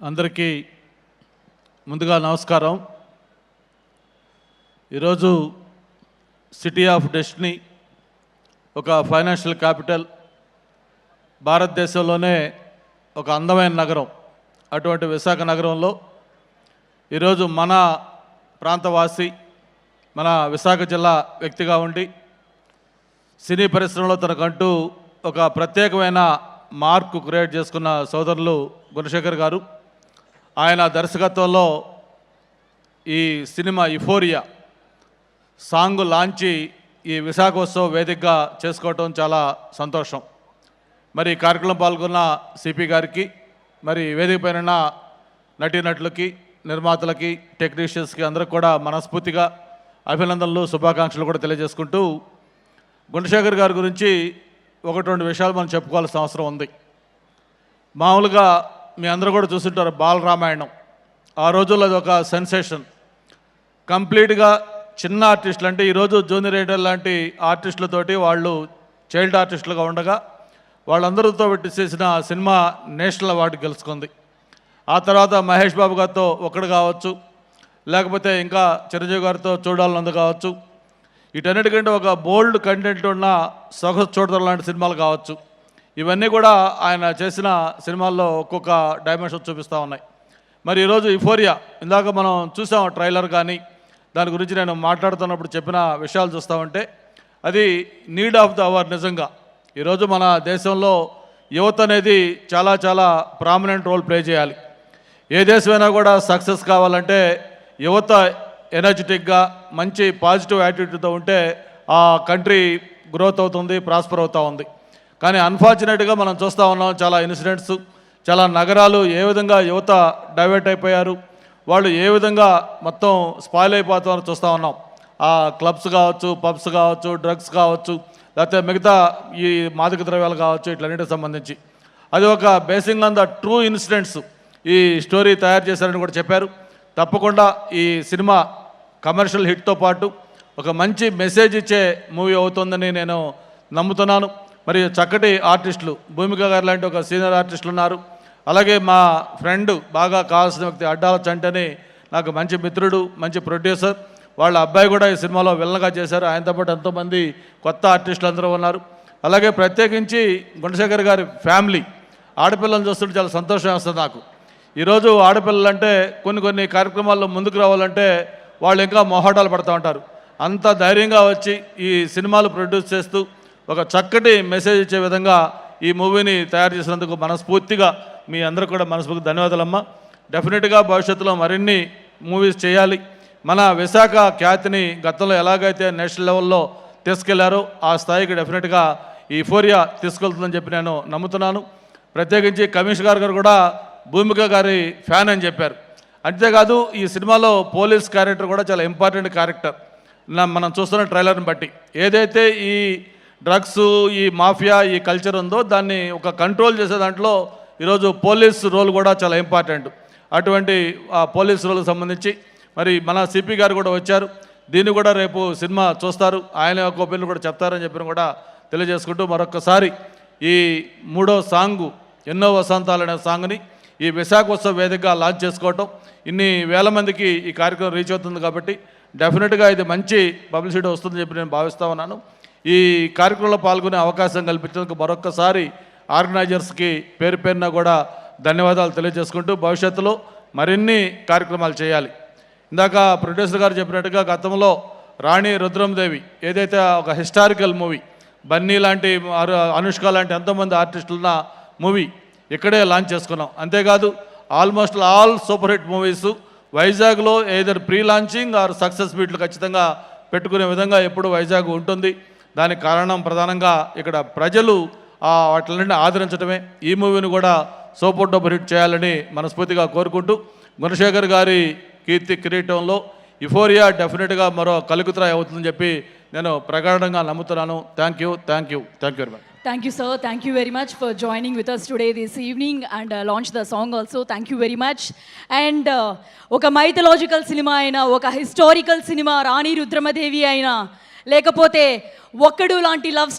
అందరికీ ముందుగా నమస్కారం. ఈరోజు సిటీ ఆఫ్ డెస్టినీ ఒక ఫైనాన్షియల్ క్యాపిటల్, భారతదేశంలోనే ఒక అందమైన నగరం. అటువంటి విశాఖ నగరంలో ఈరోజు మన ప్రాంతవాసి, మన విశాఖ జిల్లా వ్యక్తిగా ఉండి సినీ పరిశ్రమలో తనకంటూ ఒక ప్రత్యేకమైన మార్కు క్రియేట్ చేసుకున్న సోదరులు గుణశేఖర్ గారు. ఆయన దర్శకత్వంలో ఈ సినిమా యుఫోరియా సాంగ్ లాంచి ఈ విశాఖోత్సవ వేదికగా చేసుకోవటం చాలా సంతోషం. మరి ఈ కార్యక్రమం పాల్గొన్న సిపి గారికి, మరి వేదిక పైన నటీనటులకి, నిర్మాతలకి, టెక్నీషియన్స్కి అందరికి కూడా మనస్ఫూర్తిగా అభినందనలు, శుభాకాంక్షలు కూడా తెలియజేసుకుంటూ, గుణశేఖర్ గారి గురించి ఒకటి రెండు విషయాలు మనం చెప్పుకోవాల్సిన అవసరం ఉంది. మామూలుగా మీ అందరూ కూడా చూస్తుంటారు బాలరామాయణం. ఆ రోజుల్లో అది ఒక సెన్సేషన్. కంప్లీట్గా చిన్న ఆర్టిస్టులు, అంటే ఈరోజు జూనియర్ ఎన్టీఆర్ లాంటి ఆర్టిస్టులతోటి వాళ్ళు చైల్డ్ ఆర్టిస్టులుగా ఉండగా వాళ్ళందరితో పెట్టి చేసిన సినిమా నేషనల్ అవార్డు గెలుచుకుంది. ఆ తర్వాత మహేష్ బాబు గారితో ఒకడు కావచ్చు, లేకపోతే ఇంకా చిరంజీవి గారితో చూడాలన్నది కావచ్చు, వీటన్నిటికంటే ఒక బోల్డ్ కంటెంట్ ఉన్న సొగసు చూడడం లాంటి సినిమాలు కావచ్చు. ఇవన్నీ కూడా ఆయన చేసిన సినిమాల్లో ఒక్కొక్క డైమెన్షన్ చూపిస్తూ ఉన్నాయి. మరి ఈరోజు యుఫోరియా, ఇందాక మనం చూసాం ట్రైలర్ కానీ, దాని గురించి నేను మాట్లాడుతున్నప్పుడు చెప్పిన విషయాలు చూస్తామంటే అది నీడ్ ఆఫ్ ద అవర్. నిజంగా ఈరోజు మన దేశంలో యువత అనేది చాలా చాలా ప్రామినెంట్ రోల్ ప్లే చేయాలి. ఏ దేశమైనా కూడా సక్సెస్ కావాలంటే యువత ఎనర్జెటిక్గా మంచి పాజిటివ్ యాటిట్యూడ్తో ఉంటే ఆ కంట్రీ గ్రోత్ అవుతుంది, ప్రాస్పర్ అవుతూ ఉంది. కానీ అన్ఫార్చునేట్గా మనం చూస్తూ ఉన్నాం చాలా ఇన్సిడెంట్స్, చాలా నగరాలు ఏ విధంగా యువత డైవర్ట్ అయిపోయారు, వాళ్ళు ఏ విధంగా మొత్తం స్పాయిల్ అయిపోతారో చూస్తూ ఉన్నాం. ఆ క్లబ్స్ కావచ్చు, పబ్స్ కావచ్చు, డ్రగ్స్ కావచ్చు, లేకపోతే మిగతా ఈ మాదక ద్రవ్యాలు కావచ్చు, ఇట్లన్నిటికి సంబంధించి అది ఒక basing on the true incidents ఈ స్టోరీ తయారు చేశారని కూడా చెప్పారు. తప్పకుండా ఈ సినిమా కమర్షియల్ హిట్తో పాటు ఒక మంచి మెసేజ్ ఇచ్చే మూవీ అవుతుందని నేను నమ్ముతున్నాను. మరి చక్కటి ఆర్టిస్టులు, భూమిక గారు లాంటి ఒక సీనియర్ ఆర్టిస్టులు ఉన్నారు. అలాగే మా ఫ్రెండ్, బాగా కావాల్సిన వ్యక్తి అడ్డాల చంటని, నాకు మంచి మిత్రుడు, మంచి ప్రొడ్యూసర్, వాళ్ళ అబ్బాయి కూడా ఈ సినిమాలో విలన్గా చేశారు. ఆయనతో పాటు ఎంతోమంది కొత్త ఆర్టిస్టులు అందరూ ఉన్నారు. అలాగే ప్రత్యేకించి గుణశేఖర్ గారి ఫ్యామిలీ, ఆడపిల్లలను చూస్తుంటే చాలా సంతోషం వేస్తుంది నాకు. ఈరోజు ఆడపిల్లలు అంటే కొన్ని కార్యక్రమాల్లో ముందుకు రావాలంటే వాళ్ళు ఇంకా మొహాటాలు పడుతూ ఉంటారు. అంత ధైర్యంగా వచ్చి ఈ సినిమాలు ప్రొడ్యూస్ చేస్తూ ఒక చక్కటి మెసేజ్ ఇచ్చే విధంగా ఈ మూవీని తయారు చేసినందుకు మనస్ఫూర్తిగా మీ అందరూ కూడా మనస్ఫూర్తిగా ధన్యవాదాలమ్మా. డెఫినెట్గా భవిష్యత్తులో మరిన్ని మూవీస్ చేయాలి. మన విశాఖ ఖ్యాతిని గతంలో ఎలాగైతే నేషనల్ లెవెల్లో తీసుకెళ్లారో ఆ స్థాయికి డెఫినెట్గా ఈ యుఫోరియా తీసుకెళ్తుందని చెప్పి నేను నమ్ముతున్నాను. ప్రత్యేకించి కమిషనర్ గారు కూడా భూమిక గారి ఫ్యాన్ అని చెప్పారు. అంతేకాదు ఈ సినిమాలో పోలీస్ క్యారెక్టర్ కూడా చాలా ఇంపార్టెంట్ క్యారెక్టర్. మనం చూస్తున్న ట్రైలర్ని బట్టి ఏదైతే ఈ డ్రగ్స్, ఈ మాఫియా, ఈ కల్చర్ ఉందో దాన్ని ఒక కంట్రోల్ చేసే దాంట్లో ఈరోజు పోలీస్ రోల్ కూడా చాలా ఇంపార్టెంట్. అటువంటి ఆ పోలీస్ రోల్కి సంబంధించి మరి మన సిపి గారు కూడా వచ్చారు. దీన్ని కూడా రేపు సినిమా చూస్తారు, ఆయన యొక్క ఒపీనియన్ కూడా చెప్తారని చెప్పిన కూడా తెలియజేసుకుంటూ, మరొకసారి ఈ 3వ సాంగు ఎన్నో వసంతాలు అనే సాంగ్ని ఈ విశాఖోత్సవ వేదికగా లాంచ్ చేసుకోవటం, ఇన్ని వేల మందికి ఈ కార్యక్రమం రీచ్ అవుతుంది కాబట్టి డెఫినెట్గా ఇది మంచి పబ్లిసిటీ వస్తుందని చెప్పి నేను భావిస్తూ ఉన్నాను. ఈ కార్యక్రమంలో పాల్గొనే అవకాశం కల్పించేందుకు మరొక్కసారి ఆర్గనైజర్స్కి పేరు పేరున కూడా ధన్యవాదాలు తెలియజేసుకుంటూ, భవిష్యత్తులో మరిన్ని కార్యక్రమాలు చేయాలి. ఇందాక ప్రొడ్యూసర్ గారు చెప్పినట్టుగా గతంలో రాణి రుద్రందేవి ఏదైతే ఒక హిస్టారికల్ మూవీ, బన్నీ లాంటి, అనుష్క లాంటి ఎంతోమంది ఆర్టిస్టులున్న మూవీ ఇక్కడే లాంచ్ చేసుకున్నాం. అంతేకాదు almost all super hit movies వైజాగ్లో ఏదైనా ప్రీ లాంచింగ్ ఆర్ సక్సెస్ మీట్లు ఖచ్చితంగా పెట్టుకునే విధంగా ఎప్పుడు వైజాగ్ ఉంటుంది. దానికి కారణం ప్రధానంగా ఇక్కడ ప్రజలు వాటిని ఆదరించడమే. ఈ మూవీని కూడా సూపర్ హిట్ చేయాలని మనస్ఫూర్తిగా కోరుకుంటూ, గుణశేఖర్ గారి కీర్తి కిరీటంలో యుఫోరియా డెఫినెట్గా మరో కలుగుతురాయి అవుతుందని చెప్పి నేను ప్రగాఢంగా నమ్ముతున్నాను. Thank you very much. Thank you, sir. Thank you very much for joining with us today this evening and launch the song also. Thank you very much. And oka mythological cinema aina, oka historical cinema Rani Rudramadevi aina, lekapothe ఒక్కడు లాంటి love